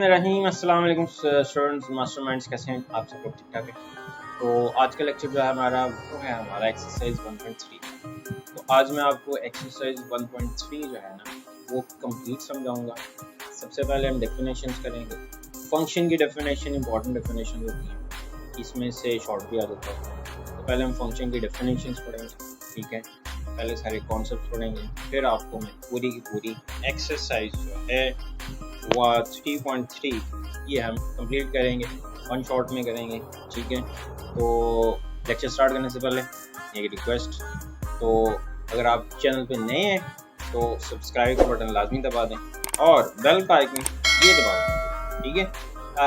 रहीम अस्सलाम वालेकुम students masterminds, कैसे हैं आप सब लोग? ठीक ठाक है। तो आज का लेक्चर जो है हमारा वो है हमारा एक्सरसाइज 1.3। तो आज मैं आपको एक्सरसाइज 1.3 जो है ना वो कंप्लीट समझाऊंगा। सबसे पहले हम डेफिनेशंस करेंगे। फंक्शन की डेफिनेशन इंपॉर्टेंट डेफिनेशन होती है, इसमें से शॉर्ट भी आ जाता है। तो पहले हम फंक्शन की डेफिनेशंस पढ़ेंगे, ठीक है। पहले सारे कॉन्सेप्ट पढ़ेंगे, फिर आपको मैं पूरी की पूरी एक्सरसाइज जो है 3.3 ये हम कंप्लीट करेंगे, वन शॉट में करेंगे, ठीक है। तो लेक्चर स्टार्ट करने से पहले एक रिक्वेस्ट, तो अगर आप चैनल पे नए हैं तो सब्सक्राइब का बटन लाजमी दबा दें और बेल का आइकन ये दबा दें, ठीक है।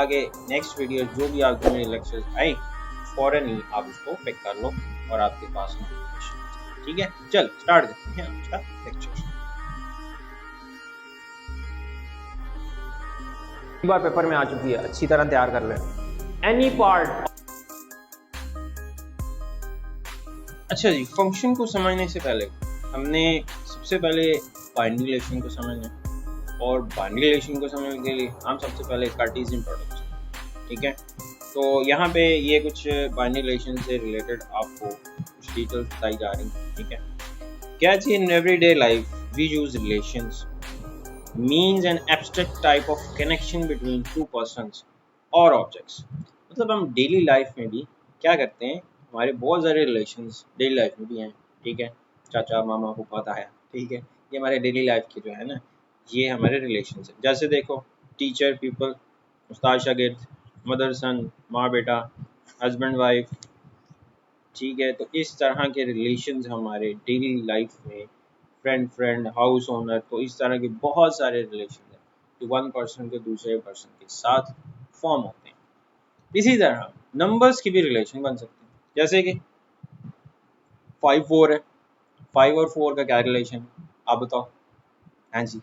आगे नेक्स्ट वीडियो जो भी आपको मेरे लेक्चर्स आए फ़ौरन ही आप उसको पिक कर लो और आपके पास नोटिफिकेशन, ठीक है। चल स्टार्ट करते हैं आज का लेक्चर। बार पेपर में आ चुकी है, अच्छी तरह तैयार कर ले। Any part. अच्छा जी, फंक्शन को समझने से पहले हमने सबसे पहले बाइनरी रिलेशन को समझना है, और बाइनरी रिलेशन को समझने के लिए हम सबसे पहले कार्टेशियन प्रोडक्ट, ठीक है। तो यहाँ पे ये कुछ बाइनरी रिलेशन से रिलेटेड आपको कुछ डिटेल्स बताई जा रही हैं, ठीक है। क्या जी, in everyday life we use relations means an abstract type of connection between two persons or objects। मतलब हम डेली लाइफ में भी क्या करते हैं, हमारे बहुत सारे रिलेशंस डेली लाइफ में भी हैं, ठीक है। चाचा मामा फूफा ताया, ठीक है, ये हमारे डेली लाइफ के जो है ना ये हमारे रिलेशंस हैं। जैसे देखो, टीचर पीपल, उस्ताद शागिर्द, मदर सन, माँ बेटा, हस्बैंड वाइफ, ठीक है। तो इस तरह के रिलेशंस हमारे डेली लाइफ में, फ्रेंड हाउस ओनर, तो इस तरह के बहुत सारे रिलेशन हैं जो वन पर्सन के दूसरे पर्सन के साथ फॉर्म होते हैं। इसी तरह नंबर्स की भी रिलेशन बन सकते हैं, जैसे कि 5 4 है, 5 और 4 का क्या रिलेशन, आप बताओ। हाँ जी,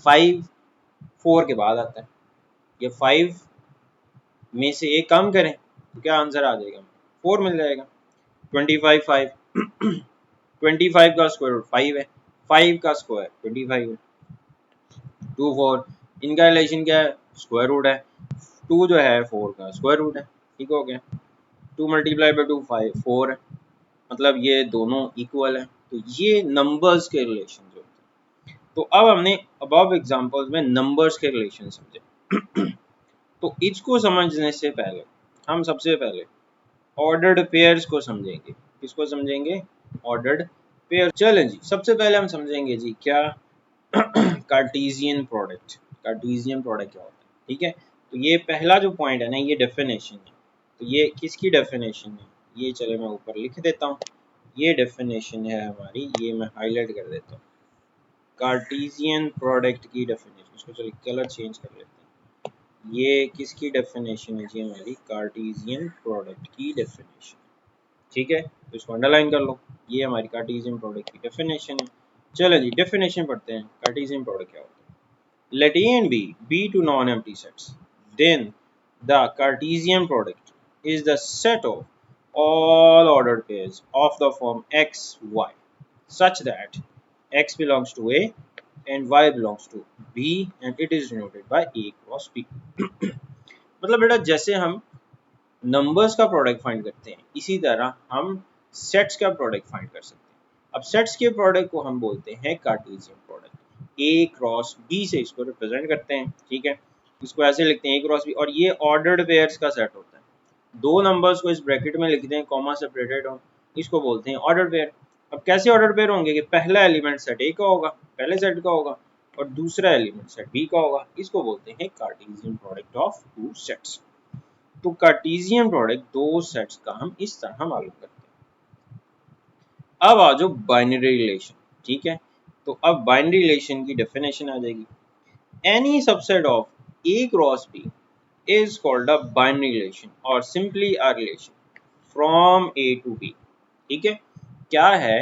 5 4 के बाद आता है, ये 5 में से एक कम करें तो क्या आंसर आ जाएगा, 4 मिल जाएगा। 25 5 25 का स्क्वायर रूट 5 है, 5 का स्क्वायर 25 है। 2 4 इनका रिलेशन क्या है, स्क्वायर रूट है। 2 जो है 4 का स्क्वायर रूट है, ठीक हो गया। 2 मल्टीप्लाई बाई 2 5 4 है, मतलब ये दोनों इक्वल है। तो ये नंबर्स के रिलेशन जो होते हैं। तो अब हमने अबव एग्जांपल्स में नंबर्स के रिलेशन समझे। तो इसको समझने से पहले हम सबसे पहले ऑर्डर्ड पेयर्स को समझेंगे। किसको समझेंगे, ऑर्डर्ड पेयर। चलें जी, सबसे पहले हम समझेंगे जी क्या कार्टेशियन प्रोडक्ट। कार्टेशियन प्रोडक्ट क्या होता है, ठीक है। तो ये पहला जो पॉइंट है ना, ये डेफिनेशन है। तो ये किसकी डेफिनेशन है, ये चले मैं ऊपर लिख देता हूँ। ये डेफिनेशन है हमारी, ये मैं हाईलाइट कर देता हूँ। कार्टेशियन प्रोडक्ट की डेफिनेशन, इसको चलिए कलर चेंज कर लेते हैं। ये किसकी डेफिनेशन है जी, हमारी कार्टेशियन प्रोडक्ट की डेफिनेशन, ठीक है। तो इसको अंडरलाइन कर लो, ये हमारी कार्टेशियन प्रोडक्ट की डेफिनेशन है। चलो जी, डेफिनेशन पढ़ते हैं। कार्टेशियन प्रोडक्ट क्या होता है। Let A and B be two non-empty sets, then the Cartesian product is the set of all ordered pairs of the form x, y, such that x belongs to A and y belongs to B and it is denoted by A cross B। मतलब बेटा जैसे हम numbers का product find करते हैं, इसी तरह हम सेट्स का प्रोडक्ट फाइंड कर सकते हैं। अब सेट्स के प्रोडक्ट को हम बोलते हैं कार्टेशियन प्रोडक्ट। ए क्रॉस बी से इसको रिप्रेजेंट करते हैं, ठीक है। इसको ऐसे लिखते हैं ए क्रॉस बी, और ये ऑर्डर्ड पेयर्स का सेट होता है। दो नंबर्स को इस ब्रैकेट में लिखते हैं, कॉमा सेपरेटेड हो, इसको बोलते हैं ऑर्डर्ड पेयर। अब कैसे ऑर्डर्ड पेयर होंगे कि पहला एलिमेंट सेट ए का होगा, पहले सेट का होगा, और दूसरा एलिमेंट सेट बी का होगा। इसको बोलते हैं Cartesian product of two sets. तो कार्टेशियन प्रोडक्ट दो सेट्स का हम इस तरह मालूम करते हैं। अब आ जाओ बाइनरी रिलेशन, ठीक है। तो अब बाइनरी रिलेशन की डेफिनेशन आ जाएगी। Any subset of A cross B is called a binary relation और simply a relation from A to B, ठीक है। क्या है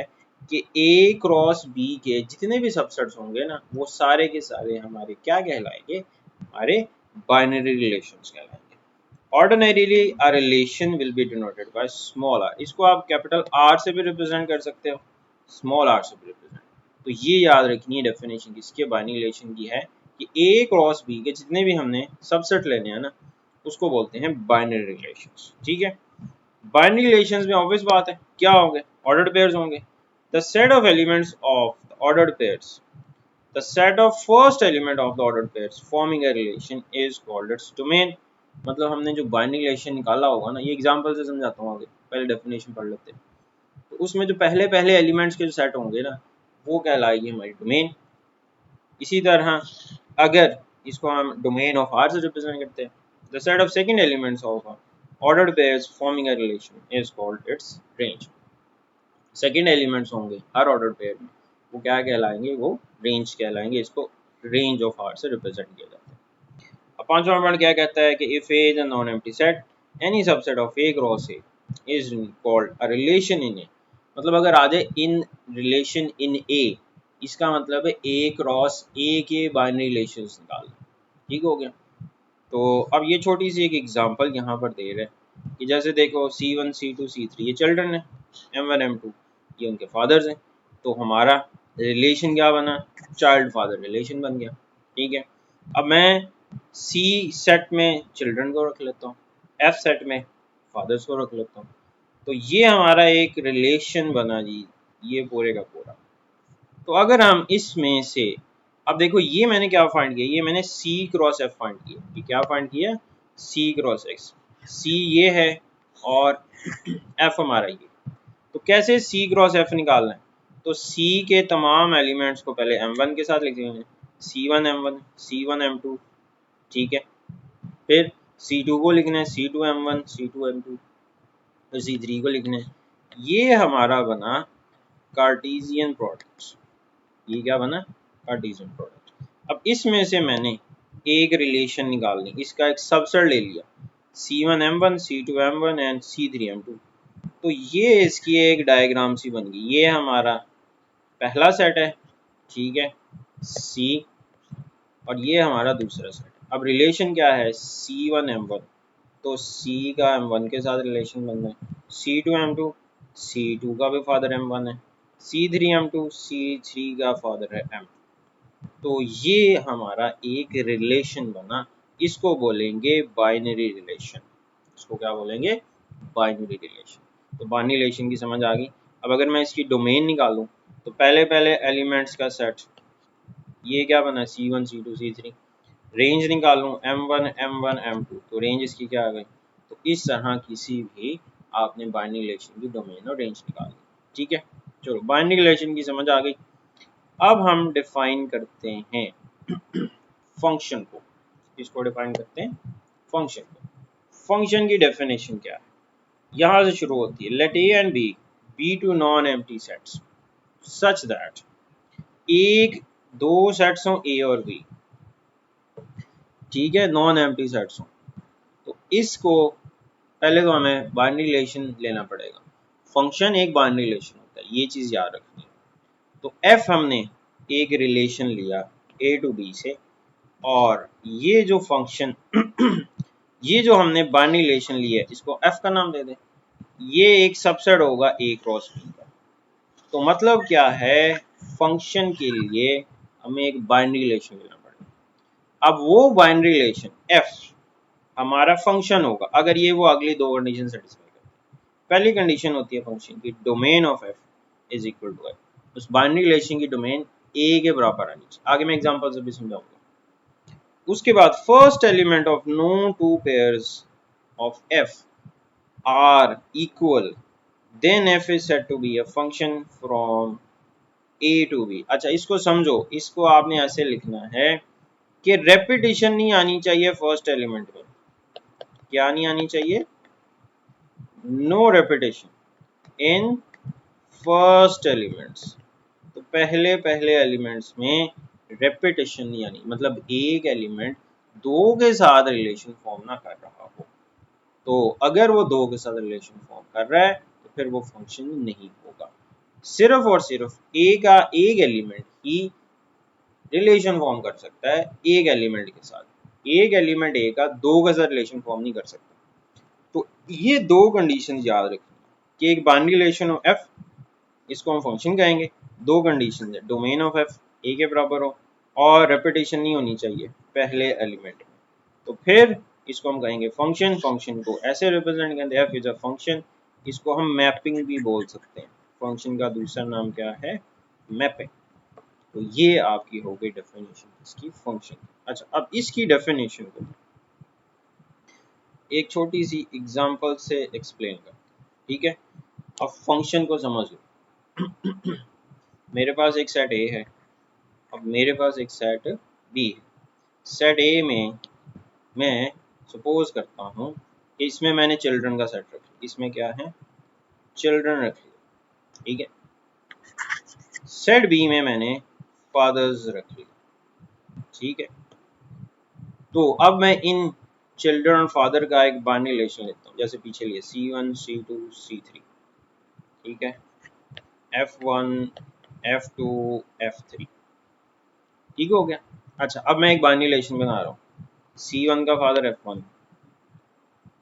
कि ए क्रॉस बी के जितने भी सबसेट्स होंगे ना, वो सारे के सारे हमारे क्या कहलाएंगे, हमारे बाइनरी रिलेशंस कहलाएंगे। Ordinarily, a relation will be denoted by small r। इसको आप कैपिटल R से भी रिप्रेजेंट कर सकते हो, स्मॉल r से भी रिप्रेजेंट। तो ये याद रखनी है डेफिनेशन किसके, बाइनरी रिलेशन की है, कि ए क्रॉस बी के जितने भी हमने सबसेट लेने हैं ना, उसको बोलते हैं बाइनरी रिलेशंस। ठीक है, बाइनरी रिलेशंस में ऑब्वियस बात है क्या होंगे, ऑर्डर्ड पेयर्स होंगे। The set of elements of the ordered pairs, the set of first element of the ordered pairs forming a relation is called its domain. मतलब हमने जो बाइनरी रिलेशन निकाला होगा ना, ये एग्जांपल से समझाता हूँ आगे, पहले डेफिनेशन पढ़ लेते हैं। तो उसमें जो पहले पहले एलिमेंट्स के जो सेट होंगे ना, वो कहलाएगी हमारी डोमेन। इसी तरह अगर इसको हम डोमेन ऑफ आर से रिप्रेजेंट करते हैं, the set of second elements of ordered pairs forming a relation is called its range. Second elements होंगे हर ऑर्डर्ड पेयर में, वो क्या कहलाएंगे, वो रेंज कहलाएंगे। इसको रेंज ऑफ आर से रिप्रेजेंट किया जाता है। अब पांचवा पॉइंट क्या कहता है कि if A is a non empty set, any subset of A cross A is called a relation in A. मतलब अगर आ जाए इन रिलेशन इन ए, इसका मतलब है ए क्रॉस ए के बाइनरी रिलेशंस निकाल। ठीक हो गया। तो अब ये छोटी सी एक एग्जांपल यहाँ पर दे रहे हैं कि जैसे देखो C1 C2 C3 ये चिल्ड्रन है, M1 M2 ये उनके फादर्स हैं। तो हमारा रिलेशन क्या बना, चाइल्ड फादर रिलेशन बन गया। ठीक है, अब मैं C सेट में चिल्ड्रन को रख लेता हूँ, F सेट में फादर्स को रख लेता हूँ। तो ये हमारा एक रिलेशन बना जी, ये पूरे का पूरा। तो अगर हम इसमें से अब देखो, ये मैंने क्या फाइंड किया, ये मैंने C क्रॉस F फाइंड किया। ये क्या फाइंड किया, C क्रॉस X। C ये है और F हमारा ये। तो कैसे C क्रॉस F निकालना है, तो C के तमाम एलिमेंट्स को पहले M1 के साथ लिख लेंगे, C1 M1 C1 M2। ठीक है, फिर C2 को लिखना है C2 M1 C2 M2, फिर C3 को लिखना है। ये हमारा बना कार्टेशियन प्रोडक्ट। ये क्या बना, कार्टेशियन प्रोडक्ट। अब इसमें से मैंने एक रिलेशन निकाल ली, इसका एक सबसेट ले लिया, C1 M1 C2 M1 and C3 M2। तो ये इसकी एक डायग्राम सी बन गई। ये हमारा पहला सेट है, ठीक है, C, और ये हमारा दूसरा सेट। अब रिलेशन क्या है, C1 M1, तो C का M1 के साथ रिलेशन बन रहा है, C2 M2 C2 का भी फादर M1 है, C3 M2 C3 का फादर है M। तो ये हमारा एक रिलेशन बना, इसको बोलेंगे बाइनरी रिलेशन। इसको क्या बोलेंगे, बाइनरी रिलेशन। तो बाइनरी रिलेशन की समझ आ गई। अब अगर मैं इसकी डोमेन निकालूं, तो पहले पहले एलिमेंट्स का सेट, ये क्या बना, C1 C2 C3। रेंज निकालूं M1 M1 M2, तो रेंज इसकी क्या आ गई। तो इस तरह किसी भी आपने बाइनरी रिलेशन की डोमेन और रेंज निकाली। ठीक है, चलो बाइनरी रिलेशन की समझ आ गई। अब हम डिफाइन करते हैं फंक्शन को। इसको डिफाइन करते हैं फंक्शन को। फंक्शन की डेफिनेशन क्या है, यहां से शुरू होती है। Let A and B be two non empty sets such that, एक दो सेट्स हों ए और बी, ठीक है, नॉन एम्प्टी सेट्स हों। तो इसको पहले तो हमें बाइनरी रिलेशन लेना पड़ेगा। फंक्शन एक बाइनरी रिलेशन होता है, ये चीज याद रखनी है। तो एफ हमने एक रिलेशन लिया ए टू बी से, और ये जो फंक्शन ये जो हमने बाइनरी रिलेशन लिया है, इसको एफ का नाम दे दें। ये एक सबसेट होगा ए क्रॉस बी का। तो मतलब क्या है, फंक्शन के लिए हमें एक बाइनरी रिलेशन लेना पड़ेगा। अब वो बाइनरी रिलेशन एफ हमारा फंक्शन होगा अगर ये वो अगली दो कंडीशन सेटिस्फाई करता है। पहली कंडीशन होती है फंक्शन की, domain of F is equal to F. उस बाइनरी रिलेशन की डोमेन ए के बराबर आनी चाहिए। आगे मैं एग्जांपल से भी समझाऊंगा। उसके बाद first element of no two pairs of F are equal, then F is said to be a function from A to B. अच्छा, इसको समझो, इसको आपने ऐसे लिखना है कि रेपिटेशन नहीं आनी चाहिए फर्स्ट एलिमेंट में। क्या नहीं आनी चाहिए, no repetition in first elements. तो पहले पहले एलिमेंट्स में रेपिटेशन नहीं आनी, मतलब एक एलिमेंट दो के साथ रिलेशन फॉर्म ना कर रहा हो। तो अगर वो दो के साथ रिलेशन फॉर्म कर रहा है तो फिर वो फंक्शन नहीं होगा। सिर्फ और सिर्फ ए का एक एलिमेंट ही रिलेशन फॉर्म कर सकता है एक एलिमेंट के साथ। एक एलिमेंट ए का दो के साथ रिलेशन फॉर्म नहीं कर सकता। तो ये दो कंडीशन याद रखिए कि एक बाइनरी रिलेशन हो एफ, इसको हम फंक्शन कहेंगे। दो कंडीशन है, डोमेन ऑफ एफ ए के बराबर हो और रेपिटेशन नहीं होनी चाहिए पहले एलिमेंट में। तो फिर इसको हम कहेंगे फंक्शन। फंक्शन को ऐसे रिप्रेजेंट करते हैं, एफ इज अ फंक्शन। इसको हम मैपिंग भी बोल सकते हैं। फंक्शन का दूसरा नाम क्या है? मैपिंग। तो ये आपकी हो गई डेफिनेशन इसकी फंक्शन। अच्छा, अब इसकी डेफिनेशन को एक छोटी सी एग्जांपल से एक्सप्लेन कर, ठीक है? अब फंक्शन को समझ लो। मेरे पास एक सेट ए है, अब मेरे पास एक सेट बी है। सेट ए में मैं सपोज करता हूँ कि इसमें मैंने चिल्ड्रन का सेट रख लिया। इसमें क्या है? चिल्ड्रन रख लिया, ठीक है। सेट बी में मैंने फादर्स रख लिया, ठीक है। तो अब मैं इन चिल्ड्रन और फादर का एक बाइनरी रिलेशन लेता हूँ, जैसे पीछे लिए C1 C2 C3, ठीक है। F1 F2 F3, ठीक हो गया। अच्छा, अब मैं एक बाइनरी रिलेशन बना रहा हूँ। C1 का फादर F1,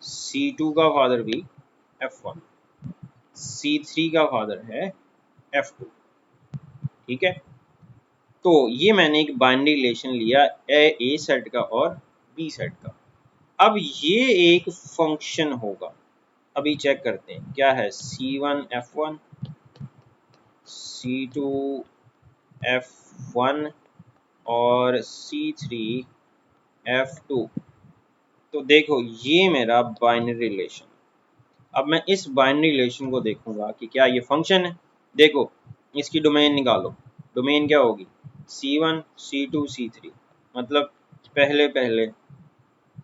C2 का फादर भी F1, C3 का फादर है F2, ठीक है। तो ये मैंने एक बाइनरी रिलेशन लिया ए सेट का और बी सेट का। अब ये एक फंक्शन होगा। अभी चेक करते हैं क्या है। C1 F1, C2 F1 और C3 F2। तो देखो ये मेरा बाइनरी रिलेशन। अब मैं इस बाइनरी रिलेशन को देखूंगा कि क्या ये फंक्शन है। देखो इसकी डोमेन निकालो। डोमेन क्या होगी? C1 C2 C3, मतलब पहले पहले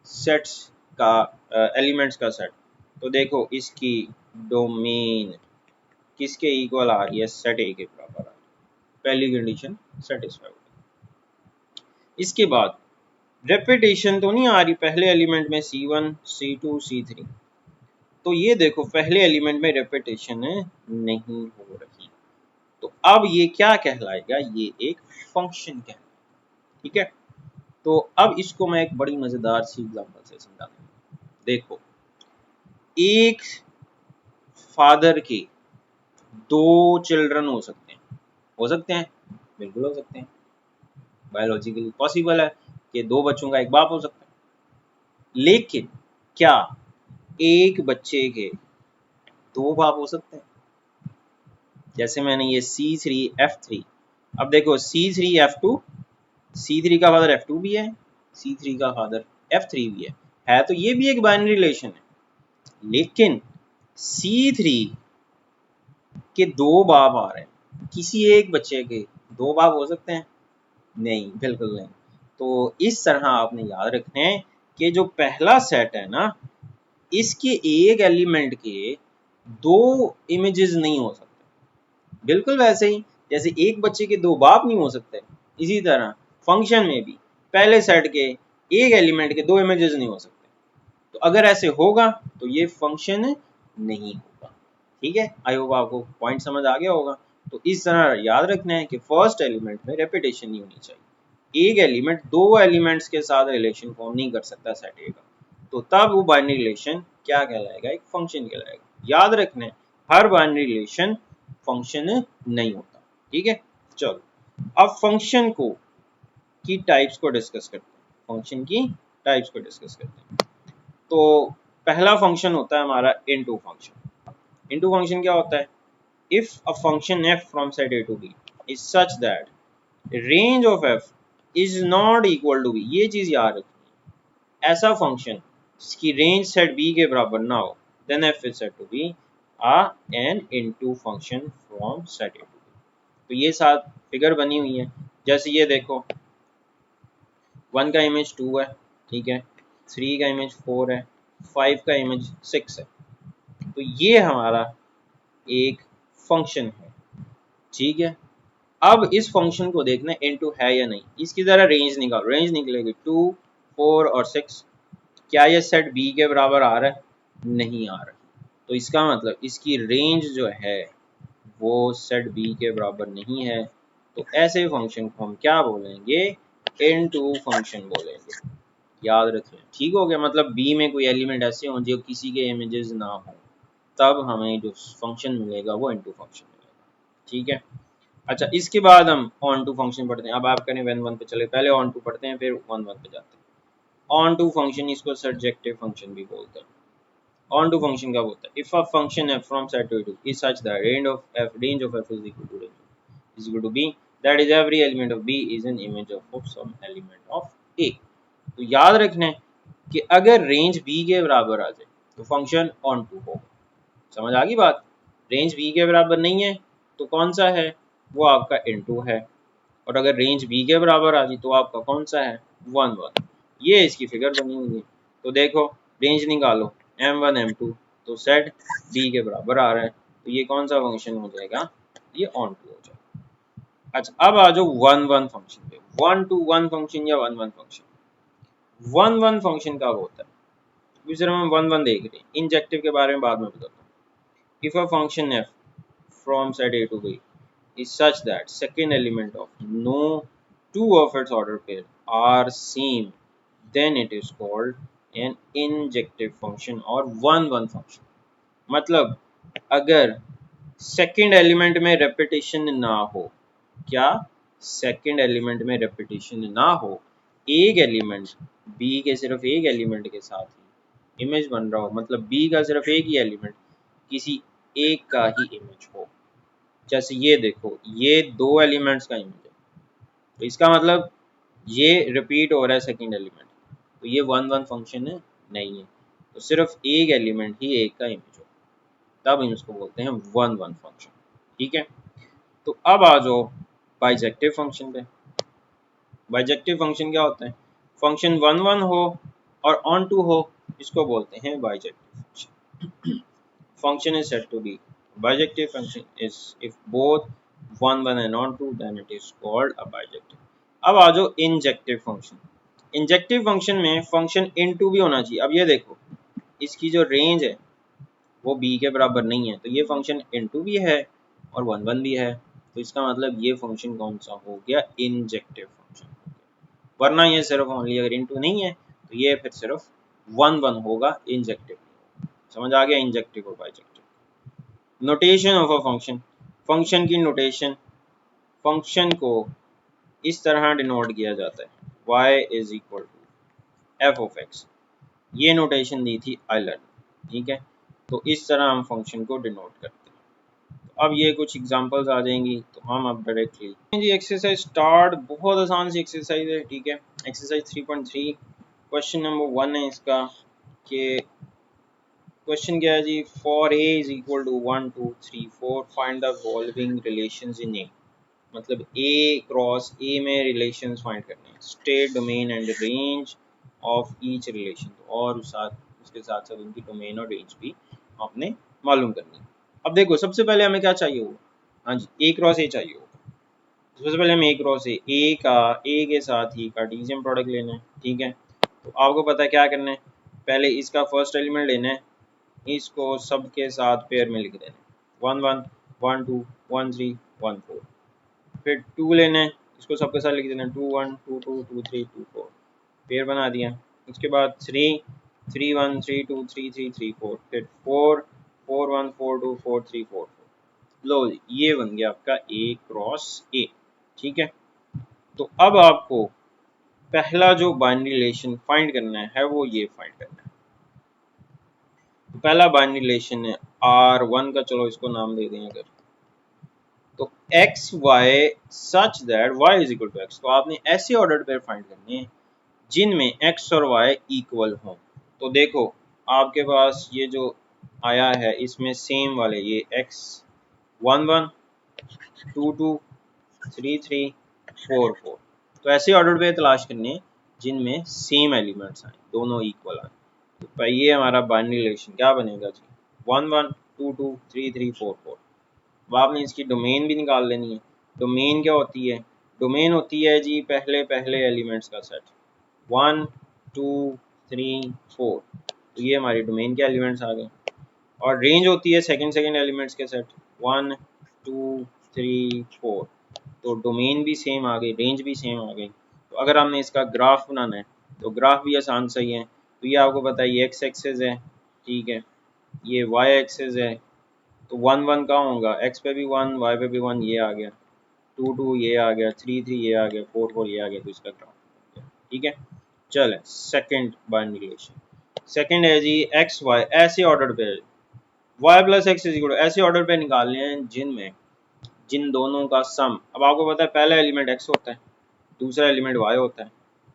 सेट्स का एलिमेंट्स का सेट। तो देखो इसकी डोमेन किसके इक्वल आ रही है? सेट ए के बराबर आ रही है। पहली कंडीशन सेटिस्फाई हो गई। इसके बाद रेपिटेशन तो नहीं आ रही पहले एलिमेंट में C1 C2 C3। तो ये देखो पहले एलिमेंट में रेपिटेशन नहीं हो रही। तो अब ये क्या कहलाएगा? ये एक फंक्शन कहलाएगा, ठीक है। तो अब इसको मैं एक बड़ी मजेदार सी एग्जांपल से समझाता हूँ। देखो एक फादर के दो चिल्ड्रन हो सकते हैं। हो सकते हैं, बिल्कुल हो सकते हैं। बायोलॉजिकली पॉसिबल है कि दो बच्चों का एक बाप हो सकता है। लेकिन क्या एक बच्चे के दो बाप हो सकते हैं? जैसे मैंने ये C3 F3, अब देखो C3 F2, C3 का फादर F2 भी है, C3 का फादर F3 भी है तो ये भी एक बाइनरी रिलेशन है। लेकिन C3 के दो बाप आ रहे हैं, किसी एक बच्चे के दो बाप हो सकते हैं? नहीं, बिल्कुल नहीं। तो इस तरह आपने याद रखना है कि जो पहला सेट है ना, इसके एक एलिमेंट के दो इमेजेस नहीं हो सकते। बिल्कुल वैसे ही जैसे एक बच्चे के दो बाप नहीं हो सकते, इसी तरह फंक्शन में भी पहले सेट के एक एलिमेंट के दो इमेजेस नहीं हो सकते। तो अगर ऐसे होगा तो ये फंक्शन नहीं होगा, ठीक है। आई होप आपको पॉइंट समझ आ गया होगा। तो इस तरह याद रखना है कि फर्स्ट एलिमेंट में रेपिटेशन नहीं होनी चाहिए। एक एलिमेंट दो एलिमेंट्स के साथ रिलेशन फॉर्म नहीं कर सकता सेट ए का, तो तब वो बाइनरी रिलेशन क्या कहलाएगा? एक फंक्शन कहलाएगा। याद रखना है हर बाइनरी रिलेशन फंक्शन नहीं होता, ठीक है। चलो अब फंक्शन को की टाइप्स को डिस्कस करते हैं। फंक्शन की टाइप्स को डिस्कस करते हैं। तो पहला फंक्शन होता है हमारा इनटू फंक्शन। इनटू फंक्शन क्या होता है? If a function f from set a to b is such that range of f is not equal to b, ये चीज याद रखनी है। ऐसा फंक्शन जिसकी रेंज सेट b के बराबर ना हो, then f is said to be an into function from set a to b। तो ये साथ फिगर बनी हुई है। जैसे ये देखो 1 का इमेज 2 है, ठीक है, 3 का इमेज 4 है, 5 का इमेज 6 है। तो ये हमारा एक फंक्शन है, ठीक है। अब इस फंक्शन को देखना इनटू है या नहीं। इसकी जरा रेंज निकालो। रेंज निकलेगी 2 4 और 6। क्या ये सेट बी के बराबर आ रहा है? नहीं आ रहा। तो इसका मतलब इसकी रेंज जो है वो सेट बी के बराबर नहीं है। तो ऐसे फंक्शन को हम क्या बोलेंगे? इनटू फंक्शन बोलेंगे। याद रखें, ठीक हो गया। मतलब बी में कोई एलिमेंट ऐसे हों जो किसी के इमेजेस ना हो, तब हमें जो फंक्शन मिलेगा वो इनटू फंक्शन मिलेगा, ठीक है। अच्छा, इसके बाद हम ऑन टू फंक्शन पढ़ते हैं। अब आप करें वन वन पे चले, पहले ऑन टू पढ़ते हैं फिर वन वन पे जाते हैं। ऑन टू फंक्शन, इसको सर्जेक्टिव फंक्शन भी बोलते हैं। ऑन टू फंक्शन क्या होता है? If a function f from set to is such that range of f is equal to b, that is every element of b is an image of some element of a। तो याद रखना है कि अगर range b के बराबर आ जाए तो फंक्शन ऑन टू होगा। समझ आ गई बात? रेंज b के बराबर नहीं है तो कौन सा है? वो आपका इनटू है। और अगर रेंज b के बराबर आ जाए तो आपका कौन सा है? One one. ये इसकी फिगर बनी हुई है। तो देखो रेंज निकालो m1 m2, तो सेट b के बराबर आ रहा है, तो ये कौन सा फंक्शन हो जाएगा? ये ऑन टू हो जाएगा। अच्छा, अब आ जाओ वन वन फंक्शन पे। वन टू वन फंक्शन या one one function. One one function का होता है, सिर्फ हम वन वन देख रहे हैं, इंजेक्टिव के बारे में बाद में बताता हूँ। If a function f from set a to b is such that second element of no two of its order pair are same, then it is called an injective function or one one function। मतलब अगर second element में repetition ना हो, क्या? Second element में repetition ना हो, एक एलिमेंट बी के सिर्फ एक एलिमेंट के साथ ही इमेज बन रहा हो, मतलब बी का सिर्फ एक ही एलिमेंट किसी एक का ही इमेज हो। जैसे ये देखो, ये दो एलिमेंट्स का इमेज है, तो इसका मतलब ये रिपीट हो रहा है सेकंड एलिमेंट, तो ये वन वन फंक्शन है नहीं है। तो सिर्फ एक एलिमेंट ही एक का इमेज हो, तब हम इसको बोलते हैं वन वन फंक्शन। ठीक है, तो अब आ जाओ बाइजेक्टिव फंक्शन पे। बाइजेक्टिव फंक्शन क्या होता है? फंक्शन वन वन हो और ऑन टू हो, इसको बोलते हैं bijective function. Function is said to be bijective function is if both one one and onto, then it is called a bijective. अब आ जाओ इंजेक्टिव फंक्शन। इंजेक्टिव फंक्शन में फंक्शन इनटू भी होना चाहिए। अब ये देखो, इसकी जो रेंज है वो b के बराबर नहीं है, तो ये फंक्शन इनटू भी है और वन वन भी है, तो इसका मतलब ये फंक्शन कौन सा हो गया? Injective function. वरना ये सिर्फ ओनली अगर इनटू नहीं है तो ये फिर सिर्फ वन वन होगा, इंजेक्टिव। समझ आ गया? इंजेक्टिव और bijective. Notation of a function. Function की नोटेशन, फंक्शन को इस तरह डिनोट किया जाता है, y is equal to F of X. ये नोटेशन दी थी आइलर, ठीक है। तो इस तरह हम फंक्शन को डिनोट करते हैं। तो अब ये कुछ एग्जांपल्स आ जाएंगी, तो हम अब डायरेक्टली जी एक्सरसाइज स्टार्ट। बहुत आसान सी एक्सरसाइज है, ठीक है। एक्सरसाइज 3.3 क्वेश्चन नंबर 1 है इसका, कि क्वेश्चन क्या है जी? For A is equal to 1 2 3 4 find the following relations in A. मतलब ए क्रॉस ए में रिलेशंस फाइंड करने हैं, state domain and range of each relation, और उसके साथ साथ उनकी डोमेन और रेंज भी आपने मालूम करनी है। अब देखो, सबसे पहले हमें क्या चाहिए होगा? हाँ जी, ए क्रॉस ए चाहिए होगा। सबसे पहले हमें ए क्रॉस ए का ए के साथ ही कार्टेशियन प्रोडक्ट लेना है, ठीक है। तो आपको पता है क्या करना है, पहले इसका फर्स्ट एलिमेंट लेना है, इसको सबके साथ पेयर में लिख देना है, 1 1 1 2 1 3 1 4। फिर 2 लेना है, इसको सबके साथ लिख देना है, 2 1 2 2 2 3 2 4, पेयर बना दिया। उसके बाद 3 3 1 3 2 3 3 3 4, फिर 4 4 1 4 2 4 3 4 4। लो जी, ये बन गया आपका ए क्रॉस ए, ठीक है। तो अब आपको पहला जो बाइनरी रिलेशन फाइंड करना है वो ये फाइंड करना है। तो पहला बाइनरी रिलेशन है R1 का, चलो इसको नाम दे दें अगर, तो X Y such that Y is equal to X. तो आपने ऐसे ऑर्डर पेयर फाइंड करने हैं जिनमें एक्स और वाई इक्वल हों। तो देखो, आपके पास ये जो आया है इसमें सेम वाले, ये एक्स 1 1 2 2 3 3 4 4, तो ऐसे ऑर्डर पेयर तलाश करने हैं जिनमें सेम एलिमेंट्स आए, दोनों इक्वल आए। तो भाई ये हमारा बाइनरी रिलेशन क्या बनेगा जी? 1 1 2 2 3 3 4 4। अब आपने इसकी डोमेन भी निकाल लेनी है। डोमेन क्या होती है? डोमेन होती है जी पहले पहले एलिमेंट्स का सेट, 1 2 3 4, तो ये हमारी डोमेन के एलिमेंट्स आ गए। और रेंज होती है सेकंड सेकंड एलिमेंट्स के सेट, 1 2 3 4, तो डोमेन भी सेम आ गई, रेंज भी सेम आ गई। तो अगर हमने इसका ग्राफ बनाना है तो ग्राफ भी आसान सही है। तो ये आपको पता है, ये एक्स एक्सेस है, ठीक है, ये वाई एक्सेस है, तो 1 1 कहाँ होगा? एक्स पे भी 1, वाई पे भी 1, ये आ गया। 2 2 ये आ गया, 3 3 ये आ गया, 4 4 ये आ गया, तो इसका ग्राफ। ठीक है, चले सेकंड बाइनरी रिलेशन। सेकंड है जी एक्स वाई ऐसे ऑर्डर पे, Y plus X is equal to ऐसे ऑर्डर पे निकालने हैं जिनमें जिन दोनों का सम, अब आपको पता है पहला एलिमेंट एक्स होता है, दूसरा एलिमेंट वाई होता है,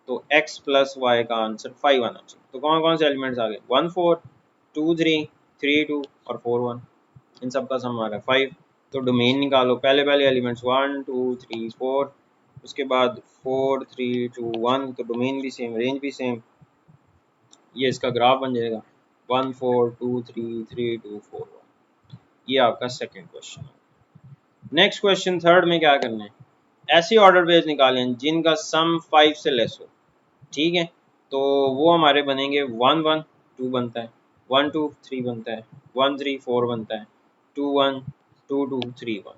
तो x प्लस वाई का आंसर 5 आना चाहिए। तो कौन कौन से एलिमेंट्स आ गए, 1 4 2 3 3 2 और 4 1, इन सब का सम आ रहा है 5। तो डोमेन निकालो, पहले पहले एलिमेंट्स 1 2 3 4, उसके बाद 4 3 2 1, तो डोमेन भी सेम, रेंज भी सेम, ये इसका ग्राफ बन जाएगा 1 4 2 3 3 2 4 1। ये आपका सेकंड क्वेश्चन है। नेक्स्ट क्वेश्चन थर्ड में क्या करना है, ऐसी ऑर्डर पेज निकालें जिनका सम 5 से लेस हो। ठीक है, तो वो हमारे बनेंगे 1 1 2 बनता है, 1 2 3 बनता है, 1 3 4 बनता है, 2 1 2 2 3 1।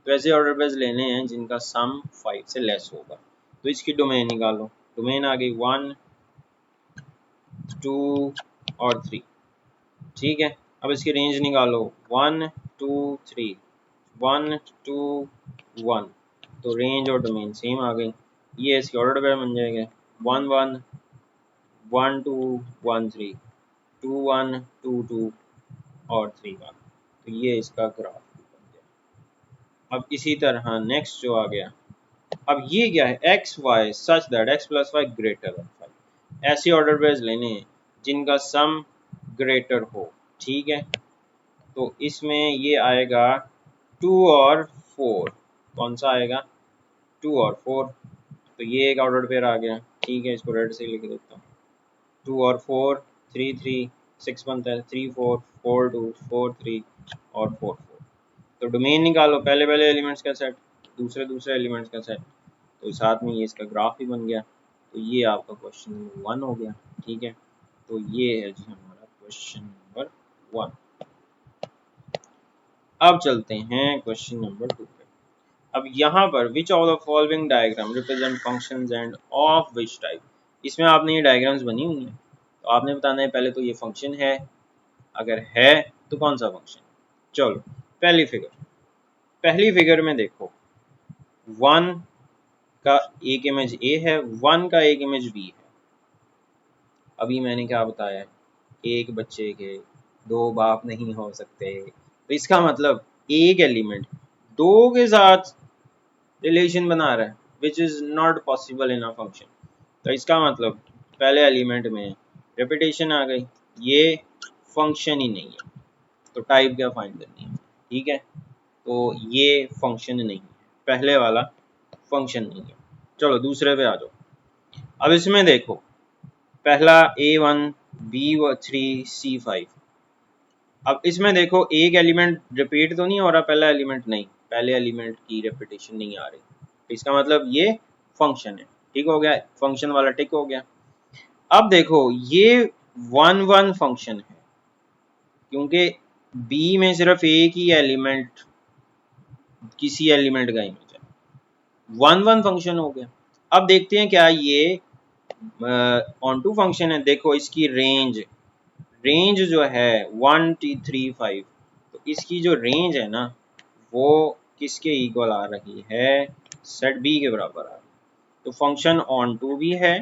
तो ऐसे ऑर्डर पेज लेने हैं जिनका सम 5 से लेस होगा। तो इसकी डोमेन निकालो, डोमेन आ गई 1 2 और 3। ठीक है, अब इसकी रेंज निकालो 1 2 3 1 2 1, तो रेंज और डोमेन सेम आ गई। ये इसकी ऑर्डर पेज बन जाएगा 1 1 1 2 1 3 2 1 2 2 और 3 1। तो ये इसका ग्राफ बन गया। अब इसी तरह नेक्स्ट जो आ गया, अब ये क्या है, X Y such that X plus Y greater than 5, ऐसी ऑर्डर पेज लेने हैं जिनका सम ग्रेटर हो। ठीक है, तो इसमें ये आएगा 2 और 4, कौन सा आएगा 2 और 4, तो ये एक ऑर्डर पेयर आ गया। ठीक है, इसको रेड से लिख देता हूँ, 2 और 4 3 3 6 बनता है, 3 4 4 2 4 3 और 4 4। तो डोमेन निकालो, पहले पहले एलिमेंट्स का सेट, दूसरे दूसरे एलिमेंट्स का सेट, तो साथ में ये इसका ग्राफ भी बन गया। तो ये आपका क्वेश्चन नंबर 1 हो गया। ठीक है, तो ये है जी हमारा क्वेश्चन नंबर 1। अब चलते हैं क्वेश्चन नंबर 2 पे। अब यहाँ पर which of the following diagram represent functions end of which type, इसमें आपने ये डायग्राम्स बनी हुई हैं, तो आपने बताना है पहले तो ये फंक्शन है, अगर है तो कौन सा फंक्शन। चलो पहली फिगर में देखो 1 का एक इमेज ए है, 1 का एक इमेज बी है। अभी मैंने क्या बताया, एक बच्चे के दो बाप नहीं हो सकते, तो इसका मतलब एक एलिमेंट दो के साथ रिलेशन बना रहा है, which is not possible in a function. तो इसका मतलब पहले एलिमेंट में रेपिटेशन आ गई, ये फंक्शन ही नहीं है, तो टाइप क्या फाइंड करनी है। ठीक है, तो ये फंक्शन नहीं है, पहले वाला फंक्शन नहीं है। चलो दूसरे पे आ जाओ। अब इसमें देखो पहला A1 B3 C5, अब इसमें देखो एक एलिमेंट रिपीट तो नहीं हो रहा, पहला एलिमेंट नहीं, पहले एलिमेंट की रेपिटेशन नहीं आ रही, तो इसका मतलब ये फंक्शन है। ठीक हो गया, फंक्शन वाला टिक हो गया। अब देखो ये 1 1 फंक्शन है, क्योंकि बी में सिर्फ एक ही एलिमेंट, किसी एलिमेंट का इमेज है, 1 1 फंक्शन हो गया। अब देखते हैं क्या ये ऑन टू फंक्शन है। देखो इसकी रेंज जो है 1 2 3 5, तो इसकी जो रेंज है ना वो किसके इक्वल आ रही है, सेट बी के बराबर आ रही है। तो फंक्शन ऑन टू भी है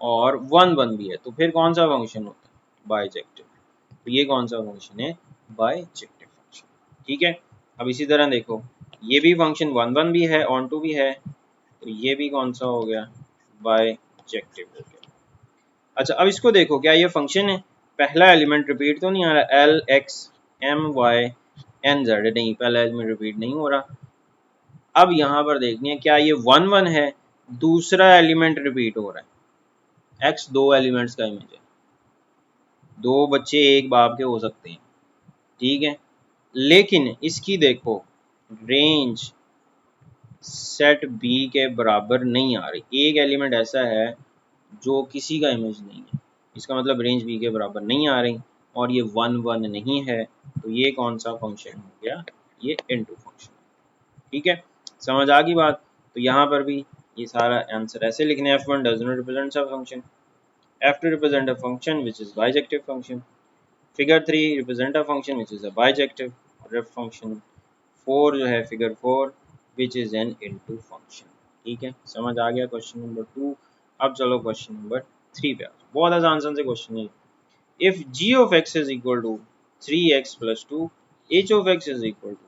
और 1 1 भी है, तो फिर कौन सा फंक्शन होता है, बाइजेक्टिव। तो ये कौन सा फंक्शन है, बाइजेक्टिव फंक्शन। ठीक है, अब इसी तरह देखो ये भी फंक्शन 1 1 भी है, ऑन टू भी है, तो ये भी कौन सा हो गया, बाइजेक्टिव हो गया। अच्छा अब इसको देखो, क्या ये फंक्शन है, पहला एलिमेंट रिपीट तो नहीं आ रहा, L X M Y N Z, नहीं पहला एलिमेंट रिपीट नहीं हो रहा। अब यहाँ पर देखनी है क्या ये 1 1 है, दूसरा एलिमेंट रिपीट हो रहा है, एक्स दो एलिमेंट्स का इमेज है, दो बच्चे एक बाप के हो सकते हैं। ठीक है, लेकिन इसकी देखो रेंज सेट बी के बराबर नहीं आ रही, एक एलिमेंट ऐसा है जो किसी का इमेज नहीं है, इसका मतलब रेंज बी के बराबर नहीं आ रही, और ये 1 1 नहीं है, तो ये कौन सा फंक्शन हो गया, ये इनटू फंक्शन। ठीक है, समझ आ गई बात। तो यहाँ पर भी ये सारा आंसर ऐसे लिखने हैं, f1 does not represent a function, f2 represent a function which is bijective function, figure 3 represent a function which is a bijective ref function, 4 जो है figure 4 which is an into function. ठीक है, समझ आ गया question number 2। अब चलो question number 3 पे आ जाओ। बहुत आसान से क्वेश्चन है। If g of x is equal to 3x plus 2, h of x is equal to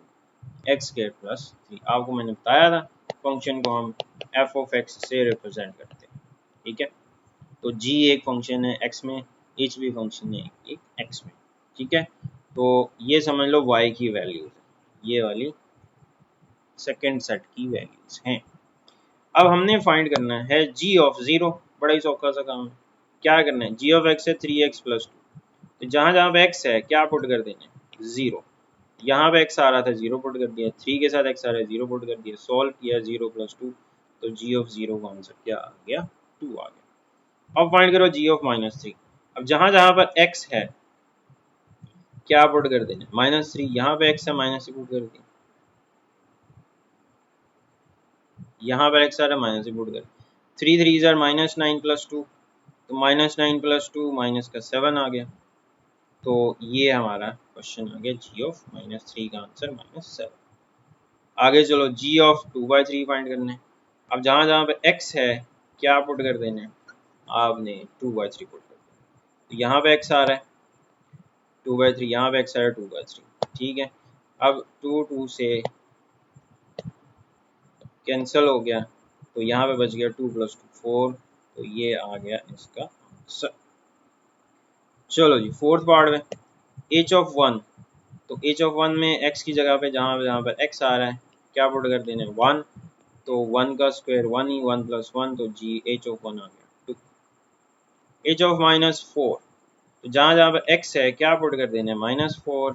x square plus 3। आपको मैंने बताया था फंक्शन को हम f of x से रिप्रेजेंट करते हैं। ठीक है, तो g एक फंक्शन है x में, h भी फंक्शन है एक x में। ठीक है, तो ये समझ लो y की वैल्यूज है, ये वाली सेकेंड सेट की वैल्यूज हैं। अब हमने फाइंड करना है g ऑफ 0। बड़ा ही सौखा सा काम है। क्या करना है, g ऑफ x है 3x plus 2, तो जहाँ जहाँ पे x है क्या पुट कर देना है 0। यहाँ पे x आ रहा था 0 पुट कर दिया, 3 के साथ x आ रहा है 0 पुट कर दिया, सॉल्व किया 0 plus 2, तो g ऑफ 0 का आंसर क्या आ गया 2 आ गया। अब फाइंड करो g ऑफ -3। अब जहाँ जहाँ पर x है क्या पुट कर देना -3, यहाँ पे x है -3 पुट कर दिया, यहाँ पर x आ रहा है -3 पुट कर, 3 3 are -9 plus 2, तो -9 plus 2 माइनस का 7 आ गया। तो ये हमारा क्वेश्चन आ गया g ऑफ -3 का आंसर -7। आगे चलो g ऑफ 2/3 फाइंड करना है। अब जहाँ जहाँ पे x है क्या पुट कर देना है, आपने 2/3 पुट कर देना। तो यहाँ पे x आ रहा है 2/3, यहाँ पे x आ रहा है 2/3। ठीक है, अब 2 2 से कैंसिल हो गया, तो यहाँ पे बच गया 2 + 2 4, तो ये आ गया इसका आंसर। चलो जी फोर्थ पार्ट में h ऑफ 1, तो h ऑफ 1 में x की जगह पे जहाँ जहाँ पर x आ रहा है क्या पुट कर देना है 1, तो 1 का स्क्वायर 1 ही, 1 + 1, तो g h ऑफ 1 आ गया 2। h ऑफ -4, तो जहाँ जहाँ पर x है क्या पुट कर देना है -4,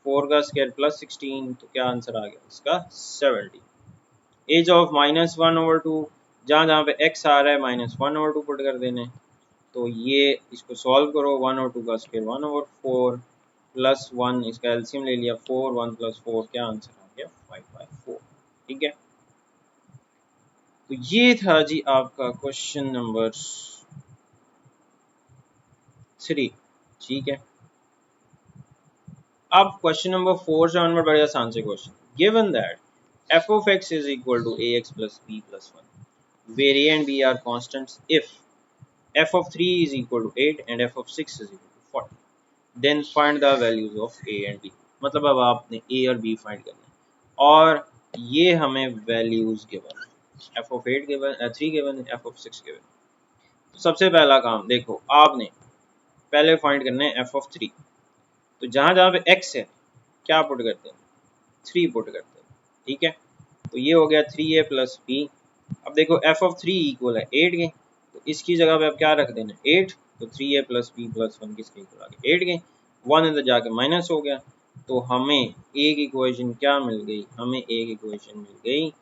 4 का स्क्वायर +16, तो क्या आंसर आ गया इसका 70। h ऑफ -1/2, जहाँ जहाँ पे x आ रहा है -1/2 पुट कर देने, तो ये इसको सॉल्व करो, 1 और 2 का स्क्वायर 1/4 प्लस 1, इसका एलसीएम ले लिया 4, 1 + 4, क्या आंसर आ गया 5/4। ठीक है, तो ये था जी आपका क्वेश्चन नंबर 3। ठीक है, अब क्वेश्चन नंबर 4 से ऑनवर्ड बड़े आसान से question. Given that f of x is equal to ax plus b plus 1, where a and b are constants, if f of 3 is equal to 8 and f of 6 is equal to 40, then find the values of a and b। मतलब अब आपने a और b find करना है और ये हमें values given है, f of 8 गिवन, 3 गिवन है, f of 6 गिवन। तो सबसे पहला काम देखो, आपने पहले फाइंड करना है f of 3। तो जहाँ जहाँ पे x है क्या पुट करते हैं 3 पुट करते हैं। ठीक है, तो ये हो गया 3a + b। अब देखो f of 3 इक्वल है 8 के, तो इसकी जगह पे अब क्या रख देना 8, तो 3a + b + 1 किसके इक्वल आ गया 8 के, 1 इधर जाके माइनस हो गया, तो हमें एक इक्वेशन क्या मिल गई, हमें एक इक्वेशन मिल गई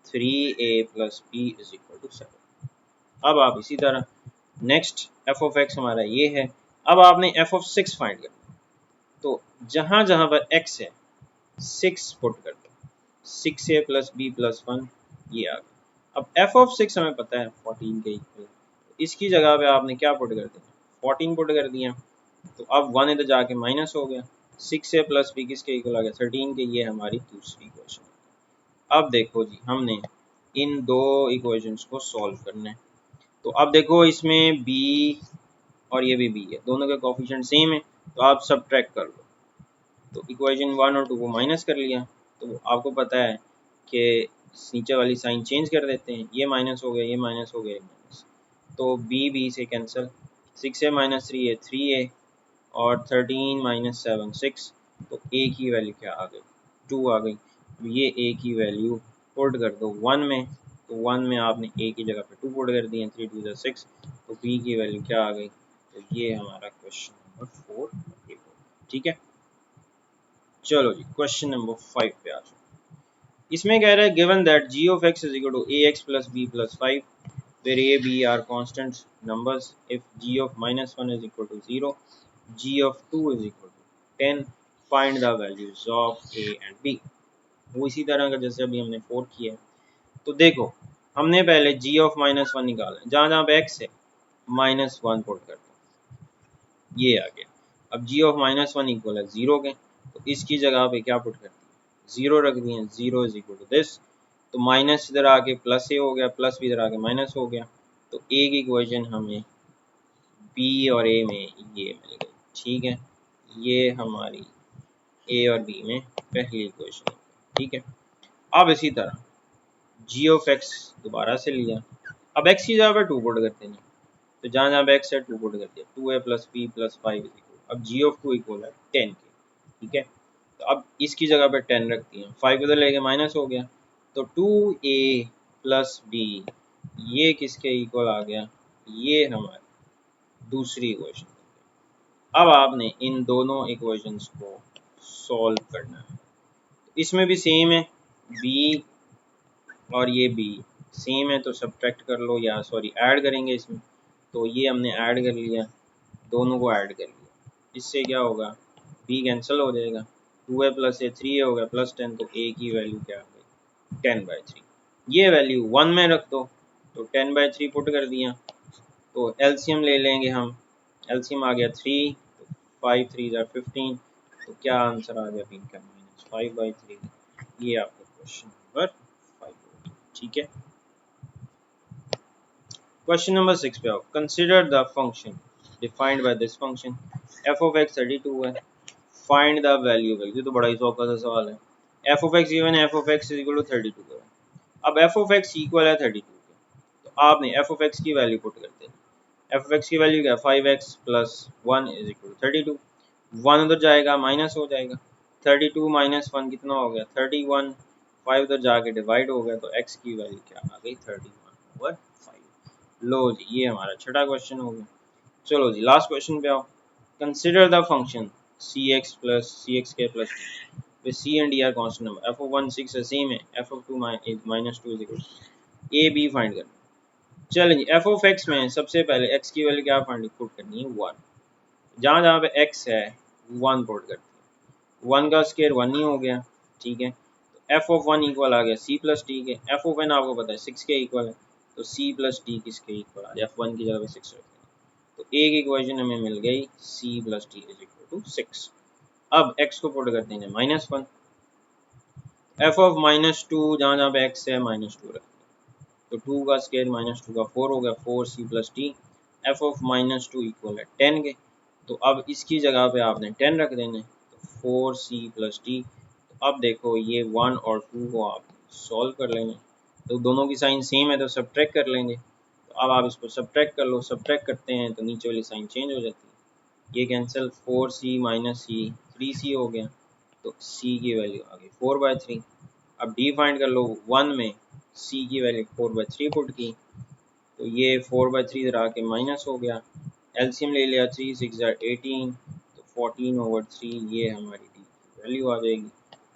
3a + b = 7। अब आप इसी तरह नेक्स्ट f of x हमारा ये है। अब आपने f of 6 फाइंड करना, तो जहाँ जहाँ पर x है 6 पुट करते हैं, 6a + b + 1 ये आ गया। अब f of 6 हमें पता है 14 के इक्वल, इसकी जगह पे आपने क्या पुट कर दिया 14 पुट कर दिया, तो अब 1 इधर जाके माइनस हो गया, 6a + b किसके इक्वल आ गया 13 के, ये हमारी दूसरी इक्वेशन। अब देखो जी हमने इन दो इक्वेशंस को सॉल्व करना है, तो अब देखो इसमें b और ये भी b है, दोनों के कोफिशिएंट सेम है, तो आप सबट्रैक्ट कर लो। तो इक्वेशन 1 और 2 को माइनस कर लिया, तो आपको पता है कि नीचे वाली साइन चेंज कर देते हैं, ये माइनस हो गया, ये माइनस हो गया, ये माइनस, तो b से कैंसिल, 6a - 3a 3a और 13 - 7 6, तो a की वैल्यू क्या आ गई 2 आ गई। तो ये a की वैल्यू पुट कर दो 1 में, तो 1 में आपने a की जगह पे 2 पुट कर दिए, 3 2 = 6, तो b की वैल्यू क्या आ गई, तो ये हमारा क्वेश्चन नंबर 4। ठीक है, चलो जी क्वेश्चन नंबर 5 पे आ जाओ। इसमें कह रहा है given that g of x is equal to ax plus b plus 5, where a b are constant numbers, if g of -1 is equal to 0, g of 2 is equal to 10, find the values of a and b। वो इसी तरह का जैसे अभी हमने 4 किया है। तो देखो हमने पहले g of -1 निकाला है, जहाँ जहाँ पे x है -1 पुट करते हैं, ये आ गया। अब g of -1 इक्वल है 0 के, तो इसकी जगह पे क्या पुट करते हैं 0 रख दिए, 0 इज इक्वल टू दिस। तो माइनस इधर आके प्लस ए हो गया, प्लस भी इधर आके माइनस हो गया। तो ए की इक्वेशन हमें बी और ए में ये मिल गई। ठीक है, ये हमारी ए और बी में पहली इक्वेशन है। ठीक है, अब इसी तरह जी ऑफ एक्स दोबारा से लिया। अब एक्स की जगह पर 2 पुट करते हैं, तो जहाँ जहाँ पे एक्स है 2 पुट कर दिया, 2a plus B plus 5 is equal, अब जी ऑफ 2 इक्वल है 10 के। ठीक है, तो अब इसकी जगह पे 10 रखती हैं, 5 इधर लेके माइनस हो गया, तो 2a प्लस बी ये किसके इक्वल आ गया, ये हमारी दूसरी इक्वेशन। अब आपने इन दोनों इक्वेशंस को सॉल्व करना है। इसमें भी सेम है, बी और ये बी सेम है, तो सब्ट्रैक्ट कर लो, या सॉरी ऐड करेंगे इसमें। तो ये हमने ऐड कर लिया, दोनों को ऐड कर लिया, इससे क्या होगा, बी कैंसिल हो जाएगा, 2a प्लस ए 3a हो गया प्लस 10, तो a की वैल्यू क्या आ गई 10/3। ये वैल्यू 1 में रख दो, तो 10/3 पुट कर दिया। तो एलसीएम ले लेंगे हम, एलसीएम आ गया 3, तो 5 3 15, तो क्या आंसर आ गया बी का -5/3। ये आपका क्वेश्चन नंबर 5। ठीक है, क्वेश्चन नंबर 6 पे आओ। Consider the function defined by this function f of x 32 है, find the value of x। ये तो बड़ा ही सौखा सा सवाल है। f of x गिवन है, f of x is equal to 32 है। अब f of x इक्वल है 32 के, तो आपने f of x की वैल्यू पुट करते हैं। f of x की वैल्यू क्या है, 5x plus 1 is equal to 32। 1 उधर जाएगा माइनस हो जाएगा, 32 माइनस 1 कितना हो गया 31, 5 उधर जाके डिवाइड हो गया, तो x की वैल्यू क्या आ गई 31/5। लो जी, ये हमारा छठा क्वेश्चन हो गया। चलो जी लास्ट क्वेश्चन पे आओ। Consider the function cx plus cx के plus D, c and d are constant number, f of 1 6 है सेम है, f of 2 minus 2 is equal to a b find करना। चलें जी, f of x में सबसे पहले x की वैल्यू क्या फाइंड पुट करनी है 1, जहाँ जहाँ पे x है 1 पुट करते हैं, 1 का स्क्वायर 1 ही हो गया। ठीक है, तो f of 1 इक्वल आ गया c प्लस डी के, f of n आपको पता है 6 के इक्वल है, तो c प्लस डी किसके इक्वल आ गया, f1 की जगह पे 6 रखते हैं, तो a की इक्वेशन हमें मिल गई c plus D is equal to 6। अब x को पुट करते हैं -1, f of -2 जहाँ जहाँ पे x है -2 रखते हैं, तो 2 का स्क्वायर -2 का 4 हो गया, 4c plus D, f of -2 equal है 10 के, तो अब इसकी जगह पे आपने 10 रख देने, तो 4c प्लस डी। तो अब देखो ये 1 और 2 को आप सॉल्व कर लेंगे, तो दोनों की साइन सेम है तो सब्ट्रैक्ट कर लेंगे। तो अब आप इसको सब्ट्रैक्ट कर लो, सब्ट्रैक्ट करते हैं तो नीचे वाली साइन चेंज हो जाती है, ये कैंसिल, 4c माइनस सी 3c हो गया, तो c की वैल्यू आ गई 4/3। अब डी फाइंड कर लो, 1 में c की वैल्यू 4/3 पुट की, तो ये 4/3 इधर आके माइनस हो गया, एलसीएम ले लिया, 3 6 18, तो 14/3 ये हमारी डी की वैल्यू आ जाएगी।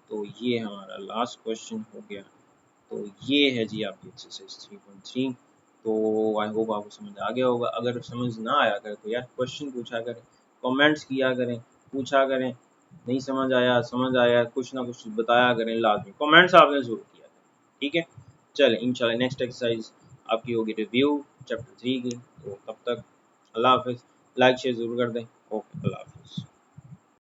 तो ये हमारा लास्ट क्वेश्चन हो गया। तो ये है जी आपकी एक्सरसाइज 3.3। तो आई होप आपको समझ आ गया होगा। अगर समझ ना आया करे तो यार क्वेश्चन पूछा करें, कमेंट्स किया करें, पूछा करें, नहीं समझ आया, समझ आया, कुछ ना कुछ बताया करें, लाजमी कमेंट्स आपने जरूर किया करें। ठीक है, चलें इंशाल्लाह नेक्स्ट एक्सरसाइज आपकी होगी रिव्यू चैप्टर 3 की। तो तब तक अल्लाह हाफिज़, लाइक शेयर ज़रूर कर दें। ओके, अल्लाह हाफिज़।